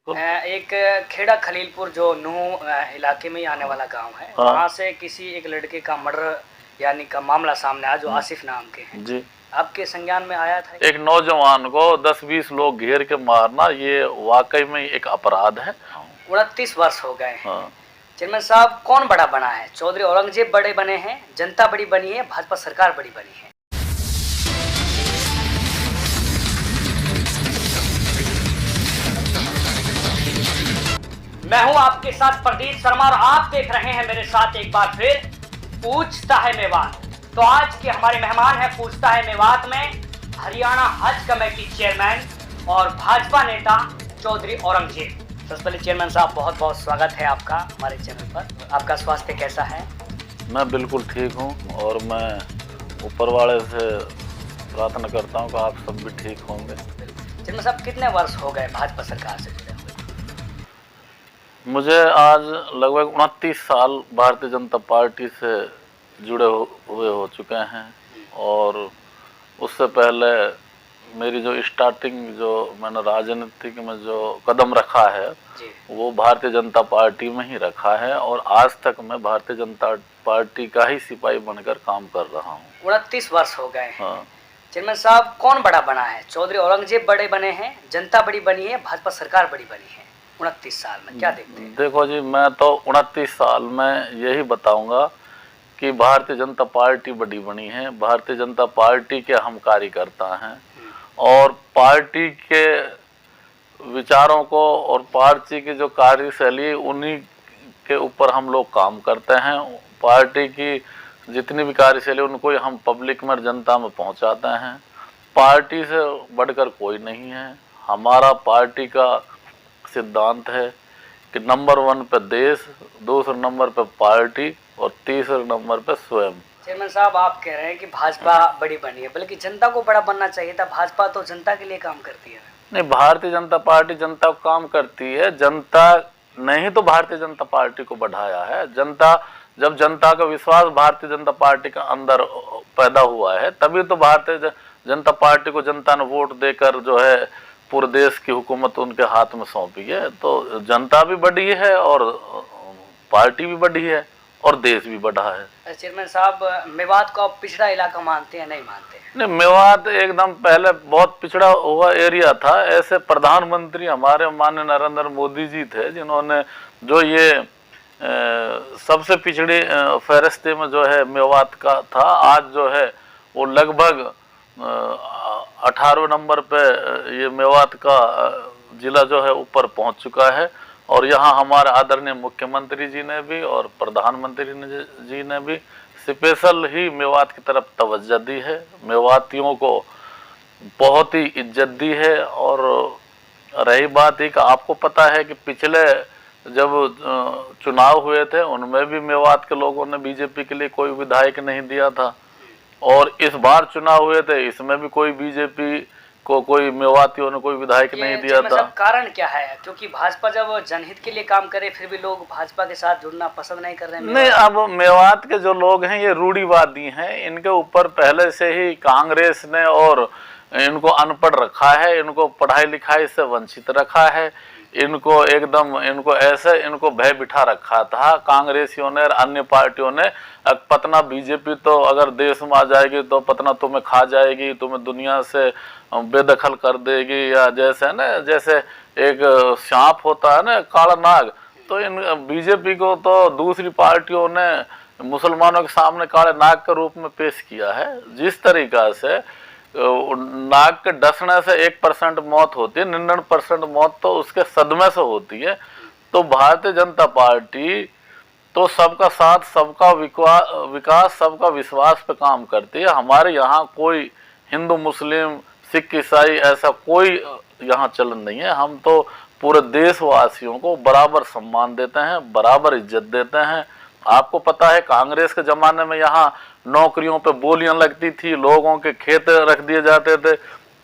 एक खेड़ा खलीलपुर जो नूह इलाके में ही आने वाला गांव है। हाँ। वहाँ से किसी एक लड़के का मर्डर यानी का मामला सामने आया जो आसिफ नाम के हैं जी। आपके संज्ञान में आया था। एक नौजवान को 10-20 लोग घेर के मारना ये वाकई में एक अपराध है। 29 वर्ष हो गए हैं। हाँ। चेयरमैन साहब कौन बड़ा बना है? चौधरी औरंगजेब बड़े बने हैं, जनता बड़ी बनी है, भाजपा सरकार बड़ी बनी है। मैं हूं आपके साथ प्रदीप शर्मा और आप देख रहे हैं मेरे साथ एक बार फिर पूछता है मेवात। तो आज के हमारे मेहमान हैं पूछता है मेवात में हरियाणा हज कमेटी चेयरमैन और भाजपा नेता चौधरी औरंगजेब। सबसे पहले चेयरमैन साहब बहुत बहुत स्वागत है आपका हमारे चैनल पर। आपका स्वास्थ्य कैसा है? मैं बिल्कुल ठीक हूँ और मैं ऊपर वाले से प्रार्थना करता हूँ कि आप सब भी ठीक होंगे। चेयरमैन साहब कितने वर्ष हो गए भाजपा सरकार से जुड़े हुए? मुझे आज लगभग 29 साल भारतीय जनता पार्टी से जुड़े हुए हो चुके हैं और उससे पहले मेरी जो स्टार्टिंग जो मैंने राजनीतिक में जो कदम रखा है वो भारतीय जनता पार्टी में ही रखा है और आज तक मैं भारतीय जनता पार्टी का ही सिपाही बनकर काम कर रहा हूँ। 29 वर्ष हो गए। हाँ। चेयरमैन साहब कौन बड़ा बना है? चौधरी औरंगजेब बड़े बने हैं, जनता बड़ी बनी है, भाजपा सरकार बड़ी बनी है 29 साल में, क्या देखते हैं? देखो जी, मैं तो 29 साल में यही बताऊंगा कि भारतीय जनता पार्टी बड़ी बनी है। भारतीय जनता पार्टी के हम कार्यकर्ता हैं और पार्टी के विचारों को और पार्टी की जो कार्यशैली उन्हीं के ऊपर हम लोग काम करते हैं। पार्टी की जितनी भी कार्यशैली उनको हम पब्लिक में जनता में पहुंचाते हैं। पार्टी से बढ़कर कोई नहीं है। हमारा पार्टी का सिद्धांत है कि नंबर 1 पे देश, दूसरे नंबर पे पार्टी और तीसरे नंबर पे स्वयं। चेयरमैन साहब आप कह रहे हैं कि भाजपा बड़ी बनी है, बल्कि जनता को बड़ा बनना चाहिए था। भाजपा तो जनता के लिए काम करती है। नहीं, भारतीय जनता पार्टी जनता को काम करती है। जनता ने ही तो भारतीय जनता पार्टी को बढ़ाया है। जब जनता का विश्वास भारतीय जनता पार्टी के अंदर पैदा हुआ है तभी तो भारतीय जनता पार्टी को जनता ने वोट देकर जो है पूरे देश की हुकूमत उनके हाथ में सौंपी है। तो जनता भी बड़ी है और पार्टी भी बड़ी है और देश भी बढ़ा है। चेयरमैन साहब मेवात को आप पिछड़ा इलाका मानते हैं नहीं मानते? नहीं, मेवात एकदम पहले बहुत पिछड़ा हुआ एरिया था। ऐसे प्रधानमंत्री हमारे माननीय नरेंद्र मोदी जी थे जिन्होंने जो ये सबसे पिछड़ी फहरिस्ते में जो है मेवात का था। आज जो है वो लगभग 18वें नंबर पे ये मेवात का जिला जो है ऊपर पहुंच चुका है और यहाँ हमारे आदरणीय मुख्यमंत्री जी ने भी और प्रधानमंत्री जी ने भी स्पेशल ही मेवात की तरफ तवज्जो दी है। मेवातियों को बहुत ही इज्जत दी है। और रही बात ही कि आपको पता है कि पिछले जब चुनाव हुए थे उनमें भी मेवात के लोगों ने बीजेपी के लिए कोई विधायक नहीं दिया था और इस बार चुनाव हुए थे इसमें भी कोई बीजेपी को कोई मेवातियों ने कोई विधायक नहीं दिया था। कारण क्या है? क्योंकि भाजपा जब जनहित के लिए काम करे फिर भी लोग भाजपा के साथ जुड़ना पसंद नहीं कर रहे हैं। नहीं, अब मेवात के जो लोग हैं ये रूढ़िवादी हैं। इनके ऊपर पहले से ही कांग्रेस ने और इनको अनपढ़ रखा है, इनको पढ़ाई लिखाई से वंचित रखा है, इनको ऐसे भय बिठा रखा था कांग्रेसियों ने और अन्य पार्टियों ने। पतना बीजेपी तो अगर देश में आ जाएगी तो पतना तुम्हें खा जाएगी, तुम्हें दुनिया से बेदखल कर देगी, या जैसे एक सांप होता है ना काला नाग, तो इन बीजेपी को तो दूसरी पार्टियों ने मुसलमानों के सामने काले नाग के रूप में पेश किया है। जिस तरीका से नाग के डसने से 1% मौत होती है, 99% मौत तो उसके सदमे से होती है। तो भारतीय जनता पार्टी तो सबका साथ, सबका विकास, सबका विश्वास पे काम करती है। हमारे यहाँ कोई हिंदू, मुस्लिम, सिख, ईसाई ऐसा कोई यहाँ चलन नहीं है। हम तो पूरे देशवासियों को बराबर सम्मान देते हैं, बराबर इज्जत देते हैं। आपको पता है कांग्रेस के ज़माने में यहाँ नौकरियों पे बोलियां लगती थी, लोगों के खेत रख दिए जाते थे,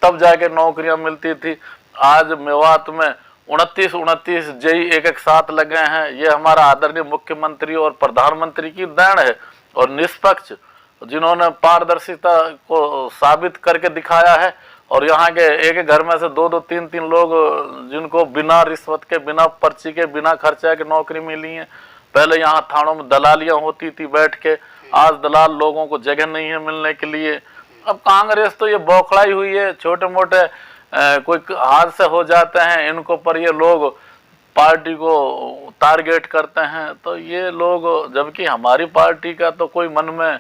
तब जाके नौकरियां मिलती थी। आज मेवात में 29 जेई एक साथ लगे हैं। ये हमारा आदरणीय मुख्यमंत्री और प्रधानमंत्री की देन है और निष्पक्ष जिन्होंने पारदर्शिता को साबित करके दिखाया है और यहाँ के एक घर में से दो दो तीन तीन लोग जिनको बिना रिश्वत के, बिना पर्ची के, बिना खर्चा के नौकरी मिली है। पहले यहाँ थानों में दलालियां होती थी बैठ के, आज दलाल लोगों को जगह नहीं है मिलने के लिए। अब कांग्रेस तो ये बौखलाई हुई है, छोटे मोटे कोई हादसे हो जाते हैं इनको पर ये लोग पार्टी को टारगेट करते हैं। तो ये लोग, जबकि हमारी पार्टी का तो कोई मन में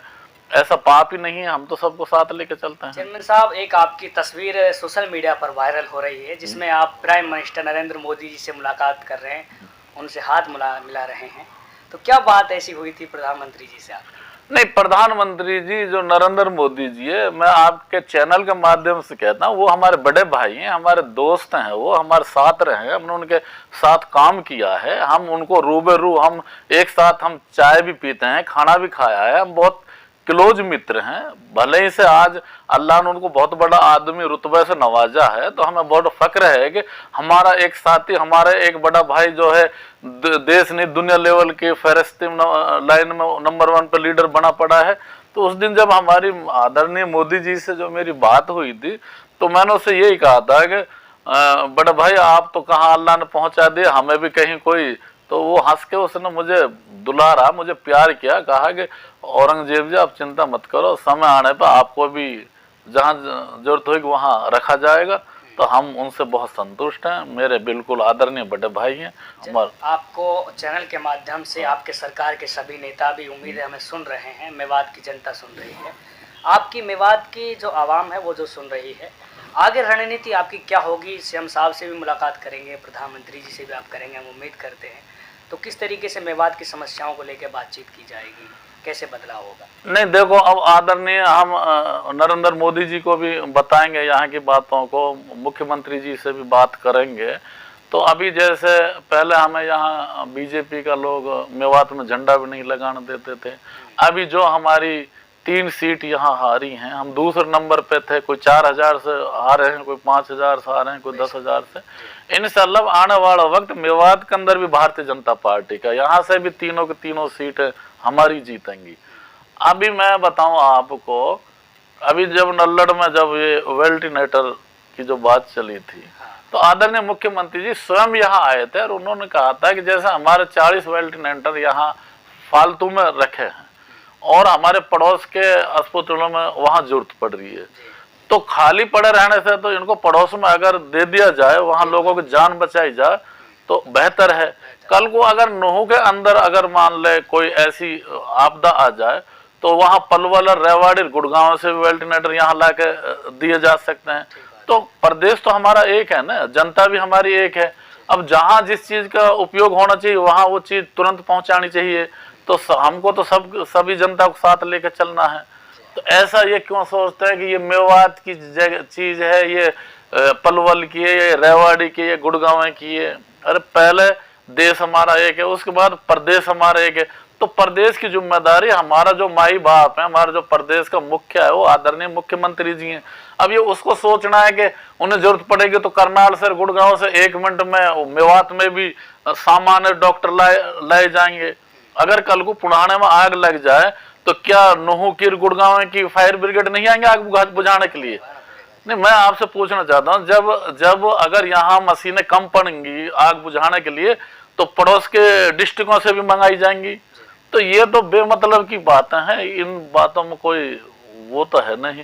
ऐसा पाप ही नहीं है, हम तो सबको साथ लेके चलते हैं। चेयरमैन साहब, एक आपकी तस्वीर सोशल मीडिया पर वायरल हो रही है जिसमें आप प्राइम मिनिस्टर नरेंद्र मोदी जी से मुलाकात कर रहे हैं, उनसे हाथ मिला रहे हैं, तो क्या बात ऐसी हुई थी प्रधानमंत्री जी से आप? नहीं, प्रधानमंत्री जी जो नरेंद्र मोदी जी है, मैं आपके चैनल के माध्यम से कहता हूँ, वो हमारे बड़े भाई हैं, हमारे दोस्त हैं, वो हमारे साथ रहे हैं, हमने उनके साथ काम किया है, हम उनको रूबरू, हम एक साथ हम चाय भी पीते हैं, खाना भी खाया है, हम बहुत क्लोज मित्र हैं। भले ही से आज अल्लाह ने उनको बहुत बड़ा आदमी रुतबे से नवाजा है, तो हमें बहुत फक्र है कि हमारा एक साथी, हमारा एक बड़ा भाई जो है देश नहीं दुनिया लेवल के फहरिस्त लाइन में नंबर 1 पे लीडर बना पड़ा है। तो उस दिन जब हमारी आदरणीय मोदी जी से जो मेरी बात हुई थी, तो मैंने उससे यही कहा था कि बड़ा भाई आप तो कहाँ अल्लाह ने पहुंचा दिया, हमें भी कहीं कोई। तो वो हंस के उसने मुझे दुलारा, मुझे प्यार किया, कहा कि औरंगजेब जी आप चिंता मत करो, समय आने पर आपको भी जहाँ जरूरत होगी वहाँ रखा जाएगा। तो हम उनसे बहुत संतुष्ट हैं, मेरे बिल्कुल आदरणीय बड़े भाई हैं। आपको चैनल के माध्यम से आपके सरकार के सभी नेता भी, उम्मीद है, हमें सुन रहे हैं, मेवात की जनता सुन रही है, आपकी मेवात की जो आवाम है वो जो सुन रही है, आगे रणनीति आपकी क्या होगी? सीएम साहब से भी मुलाकात करेंगे, प्रधानमंत्री जी से भी आप करेंगे, हम उम्मीद करते हैं। तो किस तरीके से मेवात की समस्याओं को लेकर बातचीत की जाएगी, कैसे बदलाव होगा? नहीं देखो, अब आदरणीय हम नरेंद्र मोदी जी को भी बताएंगे यहाँ की बातों को, मुख्यमंत्री जी से भी बात करेंगे। तो अभी जैसे पहले हमें यहाँ बीजेपी का लोग मेवात में झंडा भी नहीं लगाने देते थे, अभी जो हमारी 3 सीट यहाँ हारी हैं, हम दूसरे नंबर पे थे, कोई 4000 से हारे हैं, कोई 5000 से हारे हैं, कोई 10,000 से। इंशाअल्लाह आने वाला वक्त मेवात के अंदर भी भारतीय जनता पार्टी का, यहाँ से भी तीनों की तीनों सीटें हमारी जीतेंगी। अभी मैं बताऊं आपको, अभी जब नल्लड़ में जब ये वेल्टिनेटर की जो बात चली थी, तो आदरणीय मुख्यमंत्री जी स्वयं यहाँ आए थे और उन्होंने कहा था कि जैसे हमारे 40 वेल्टिनेटर यहाँ फालतू में रखे हैं और हमारे पड़ोस के अस्पतालों में वहाँ जरूरत पड़ रही है, तो खाली पड़े रहने से तो इनको पड़ोस में अगर दे दिया जाए, वहाँ लोगों की जान बचाई जाए तो बेहतर है। कल को अगर नूह के अंदर अगर मान ले कोई ऐसी आपदा आ जाए, तो वहाँ पलवल, रेवाड़ी, गुड़गांव से वेल्टिनेटर यहाँ ला के दिए जा सकते हैं। तो प्रदेश तो हमारा एक है ना, जनता भी हमारी एक है। अब जहाँ जिस चीज़ का उपयोग होना चाहिए वहाँ वो चीज़ तुरंत पहुँचानी चाहिए। तो हमको तो सभी जनता को साथ लेकर चलना है। तो ऐसा ये क्यों सोचते हैं कि ये मेवात की चीज़ है, ये पलवल की है, ये रेवाड़ी की है, गुड़गांव की है। अरे पहले देश हमारा एक है, उसके बाद प्रदेश हमारा एक है। तो प्रदेश की जिम्मेदारी, हमारा जो माई बाप है, हमारा जो प्रदेश का मुख्य है वो आदरणीय मुख्यमंत्री जी हैं। अब ये उसको सोचना है कि उन्हें जरूरत पड़ेगी तो करनाल से, गुड़गांव से 1 मिनट में मेवात में भी सामान्य डॉक्टर लाए जाएंगे। अगर कल को पुराने में आग लग जाए तो क्या नूह की, गुड़गांव की फायर ब्रिगेड नहीं आएंगे आग बुझाने के लिए? नहीं, मैं आपसे पूछना चाहता हूँ, जब अगर यहाँ मशीनें कम पड़ेंगी आग बुझाने के लिए तो पड़ोस के डिस्ट्रिक्टों से भी मंगाई जाएंगी। तो ये तो बेमतलब की बातें हैं, इन बातों में कोई वो तो है नहीं,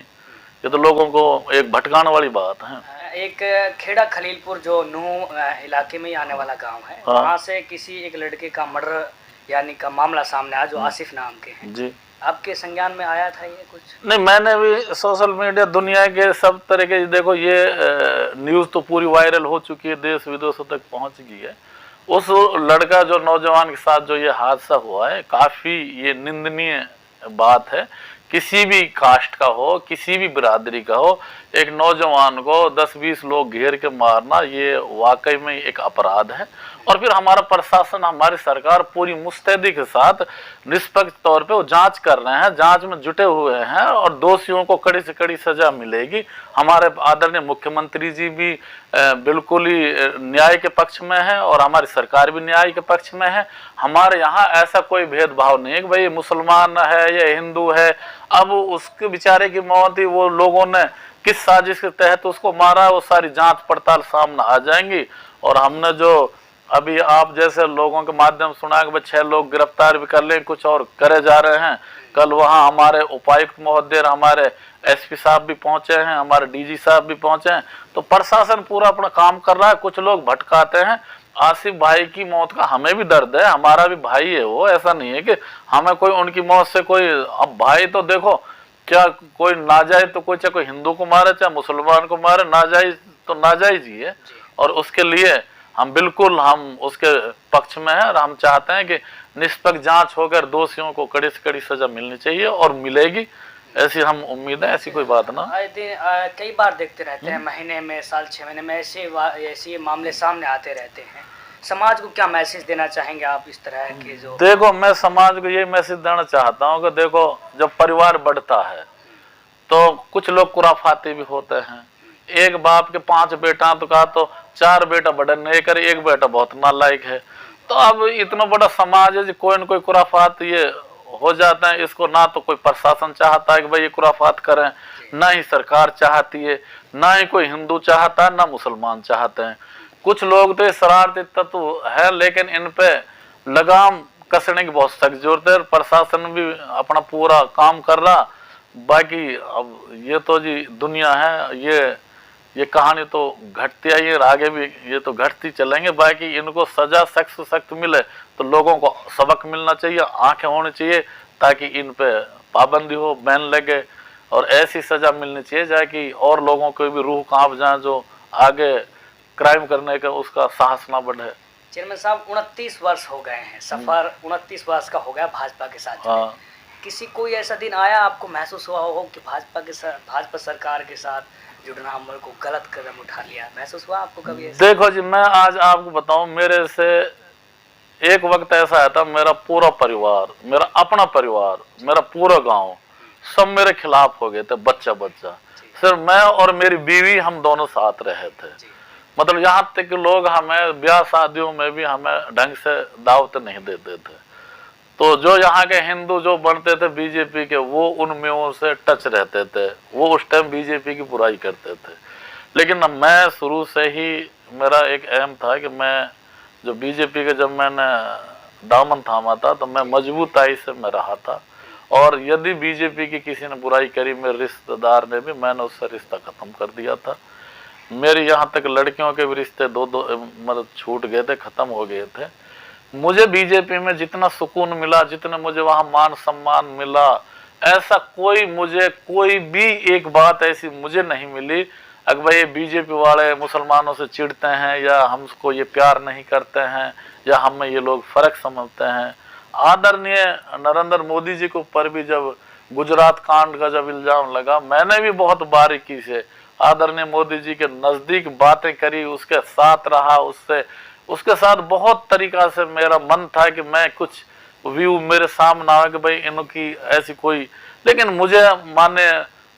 ये तो लोगों को एक भटकाने वाली बात है। एक खेड़ा खलीलपुर जो नूह इलाके में ही आने वाला गांव है, वहाँ से किसी एक लड़के का मर्डर यानी का मामला सामने आया जो आसिफ नाम के हैं जी, आपके संज्ञान में आया था ये कुछ? नहीं, मैंने भी सोशल मीडिया दुनिया के सब तरह के, देखो ये न्यूज़ तो पूरी वायरल हो चुकी है, देश विदेशों तक पहुंच गई है। उस लड़का जो नौजवान के साथ जो ये हादसा हुआ है, काफ़ी ये निंदनीय बात है। किसी भी कास्ट का हो, किसी भी बिरादरी का हो, एक नौजवान को 10-20 लोग घेर के मारना ये वाकई में एक अपराध है। और फिर हमारा प्रशासन, हमारी सरकार पूरी मुस्तैदी के साथ निष्पक्ष तौर पे वो जांच कर रहे हैं, जांच में जुटे हुए हैं और दोषियों को कड़ी से कड़ी सजा मिलेगी। हमारे आदरणीय मुख्यमंत्री जी भी बिल्कुल ही न्याय के पक्ष में है और हमारी सरकार भी न्याय के पक्ष में है। हमारे यहाँ ऐसा कोई भेदभाव नहीं है कि भाई मुसलमान है या हिंदू है, अब उसके बेचारे की मौत ही वो लोगों ने किस साजिश के तहत उसको मारा, वो सारी जांच पड़ताल सामने आ जाएंगी। और हमने जो अभी आप जैसे लोगों के माध्यम सुना कि 6 लोग गिरफ्तार भी कर ले, कुछ और करे जा रहे हैं। कल वहाँ हमारे उपायुक्त महोदय, हमारे एसपी साहब भी पहुंचे हैं, हमारे डीजी साहब भी पहुंचे हैं। तो प्रशासन पूरा अपना काम कर रहा है। कुछ लोग भटकाते हैं। आसिफ भाई की मौत का हमें भी दर्द है, हमारा भी भाई है वो, ऐसा नहीं है कि हमें कोई उनकी मौत से कोई, अब भाई तो देखो क्या कोई नाजायज तो कोई, चाहे कोई हिंदू को मारे चाहे मुसलमान को मारे, नाजायज तो नाजायज ही है। और उसके लिए हम बिल्कुल हम उसके पक्ष में हैं और हम चाहते हैं कि निष्पक्ष जांच होकर दोषियों को कड़ी से कड़ी सजा मिलनी चाहिए और मिलेगी, ऐसी हम उम्मीद है। ऐसी कोई बात ना। आए दिन कई बार देखते रहते हैं, महीने में, साल 6 महीने में ऐसे मामले सामने आते रहते हैं। समाज को क्या मैसेज देना चाहेंगे आप इस तरह के जो? देखो, मैं समाज को ये मैसेज देना चाहता हूँ कि देखो, जब परिवार बढ़ता है तो कुछ लोग खुराफाती भी होते हैं। एक बाप के 5 बेटा तो कहा तो 4 बेटा बड़ा नहीं करे, एक बेटा बहुत नालायक है। तो अब इतना बड़ा समाज है, कोई न कोई खुराफात ये हो जाता है। इसको ना तो कोई प्रशासन चाहता है कि भाई ये खुराफात करें, ना ही सरकार चाहती है, ना ही कोई हिंदू चाहता है, ना मुसलमान चाहते हैं। कुछ लोग तो शरारती तत्व है, लेकिन इन पे लगाम कसने की बहुत सख्त जरूरत है। प्रशासन भी अपना पूरा काम कर रहा। बाकी अब ये तो जी दुनिया है, ये कहानी तो घटती आई है, आगे भी ये तो घटती चलेंगे। बाकी इनको सजा सख्त से सख्त मिले तो लोगों को सबक मिलना चाहिए, आंखें होनी चाहिए, ताकि इन पे पाबंदी हो, बैन लगे और ऐसी सजा मिलनी चाहिए जाकि और लोगों को भी रूह कांप जाए जो आगे क्राइम करने का उसका साहस ना बढ़े। चेयरमैन साहब, 29 वर्ष हो गए हैं, सफर 29 वर्ष का हो गया भाजपा के साथ। हाँ। किसी कोई ऐसा दिन आया आपको महसूस हुआ हो कि भाजपा सरकार के साथ जुड़ना हमर को गलत कदम उठा लिया, महसूस हुआ आपको कभी ऐसा? देखो जी, मैं आज आपको बताऊं, मेरे से एक वक्त ऐसा आया था, मेरा पूरा परिवार, मेरा अपना परिवार, मेरा पूरा गांव सब मेरे खिलाफ हो गए थे, बच्चा बच्चा। सिर्फ मैं और मेरी बीवी, हम दोनों साथ रहे थे। मतलब यहाँ तक कि लोग हमें ब्याह शादियों में भी हमें ढंग से दावत नहीं देते थे। तो जो यहाँ के हिंदू जो बनते थे बीजेपी के, वो उनमें से टच रहते थे, वो उस टाइम बीजेपी की बुराई करते थे। लेकिन मैं शुरू से ही, मेरा एक एम था कि मैं जो बीजेपी के, जब मैंने दामन थामा था तो मैं मजबूताई से मैं रहा था। और यदि बीजेपी की किसी ने बुराई करी, मेरे रिश्तेदार ने भी, मैंने उससे रिश्ता खत्म कर दिया था। मेरे यहाँ तक लड़कियों के भी रिश्ते दो मतलब छूट गए थे, खत्म हो गए थे। मुझे बीजेपी में जितना सुकून मिला, जितना मुझे वहाँ मान सम्मान मिला, ऐसा मुझे कोई भी एक बात ऐसी मुझे नहीं मिली अगर भाई ये बीजेपी वाले मुसलमानों से चिढ़ते हैं या हमको ये प्यार नहीं करते हैं या हमें ये लोग फर्क समझते हैं। आदरणीय नरेंद्र मोदी जी के ऊपर भी जब गुजरात कांड का जब इल्जाम लगा, मैंने भी बहुत बारीकी से आदरणीय मोदी जी के नजदीक बातें करी, उसके साथ रहा, उसके साथ बहुत तरीका से मेरा मन था कि मैं कुछ व्यू मेरे सामने आया कि भाई इनकी ऐसी कोई, लेकिन मुझे माननीय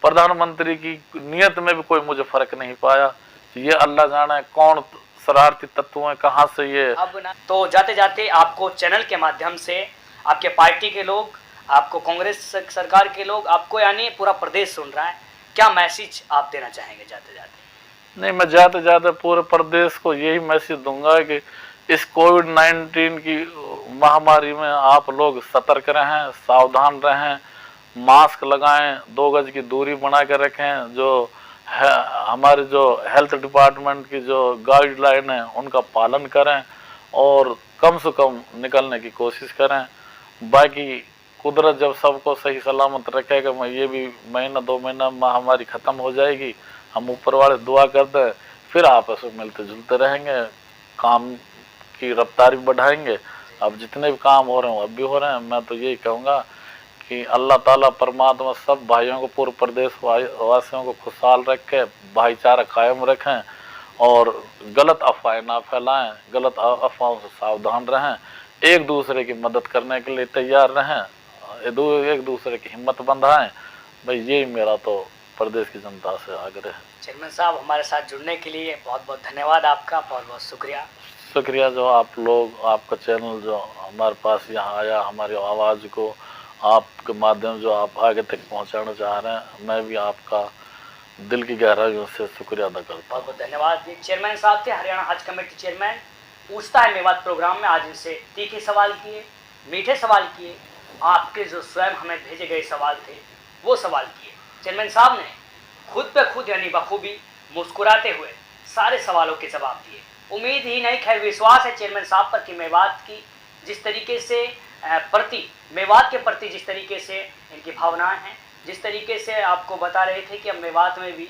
प्रधानमंत्री की नियत में भी कोई मुझे फर्क नहीं पाया। ये अल्लाह जाने कौन शरारती तत्व हैं, कहाँ से ये। अब ना तो जाते जाते आपको चैनल के माध्यम से आपके पार्टी के लोग, आपको कांग्रेस सरकार के लोग, आपको यानी पूरा प्रदेश सुन रहा है, क्या मैसेज आप देना चाहेंगे जाते जाते? नहीं, मैं जाते जाते पूरे प्रदेश को यही मैसेज दूंगा कि इस कोविड-19 की महामारी में आप लोग सतर्क रहें, सावधान रहें, मास्क लगाएं, 2 गज की दूरी बना कर रखें, जो है हमारे जो हेल्थ डिपार्टमेंट की जो गाइडलाइन है उनका पालन करें और कम से कम निकलने की कोशिश करें। बाकी कुदरत जब सबको सही सलामत रखेगा, मैं ये भी महीना 2 महीना महामारी ख़त्म हो जाएगी, हम ऊपर वाले दुआ करते हैं, फिर आपस में मिलते जुलते रहेंगे, काम की रफ्तार भी बढ़ाएंगे। अब जितने भी काम हो रहे हैं अब भी हो रहे हैं। मैं तो यही कहूँगा कि अल्लाह ताला परमात्मा सब भाइयों को, पूर्व प्रदेश वासियों को खुशहाल रखे, भाईचारा कायम रखें और गलत अफवाहें ना फैलाएं, गलत अफवाहों से सावधान रहें, एक दूसरे की मदद करने के लिए तैयार रहें, एक दूसरे की हिम्मत बंधाएं। भाई यही मेरा तो प्रदेश की जनता से आग्रह है। चेयरमैन साहब, हमारे साथ जुड़ने के लिए बहुत बहुत धन्यवाद आपका, बहुत बहुत शुक्रिया। शुक्रिया जो आप लोग, आपका चैनल जो हमारे पास यहाँ आया, हमारी आवाज़ को आपके माध्यम जो आप आगे तक पहुंचाना चाह रहे हैं, मैं भी आपका दिल की गहराइयों से शुक्रिया अदा करता हूँ। बहुत बहुत धन्यवाद। ये चेयरमैन साहब थे, हरियाणा हज कमेटी चेयरमैन। पूछता है मेवात प्रोग्राम में आज इनसे तीखे सवाल किए, मीठे सवाल किए, आपके जो स्वयं हमें भेजे गए सवाल थे वो सवाल किए। चेयरमैन साहब ने खुद पे खुद यानी बखूबी मुस्कुराते हुए सारे सवालों के जवाब दिए। उम्मीद ही नहीं, खैर विश्वास है चेयरमैन साहब पर कि मेवात की जिस तरीके से मेवात के प्रति जिस तरीके से इनकी भावनाएं हैं, जिस तरीके से आपको बता रहे थे कि अब मेवात में भी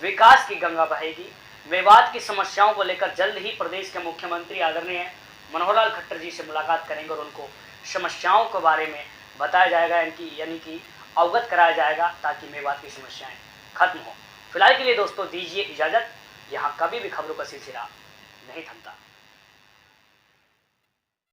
विकास की गंगा बहेगी। मेवात की समस्याओं को लेकर जल्द ही प्रदेश के मुख्यमंत्री आदरणीय मनोहर लाल खट्टर जी से मुलाकात करेंगे और उनको समस्याओं के बारे में बताया जाएगा, इनकी यानी कि अवगत कराया जाएगा ताकि मेवात की समस्याएं खत्म हो। फिलहाल के लिए दोस्तों दीजिए इजाज़त। यहाँ कभी भी खबरों का सिलसिला नहीं थमता।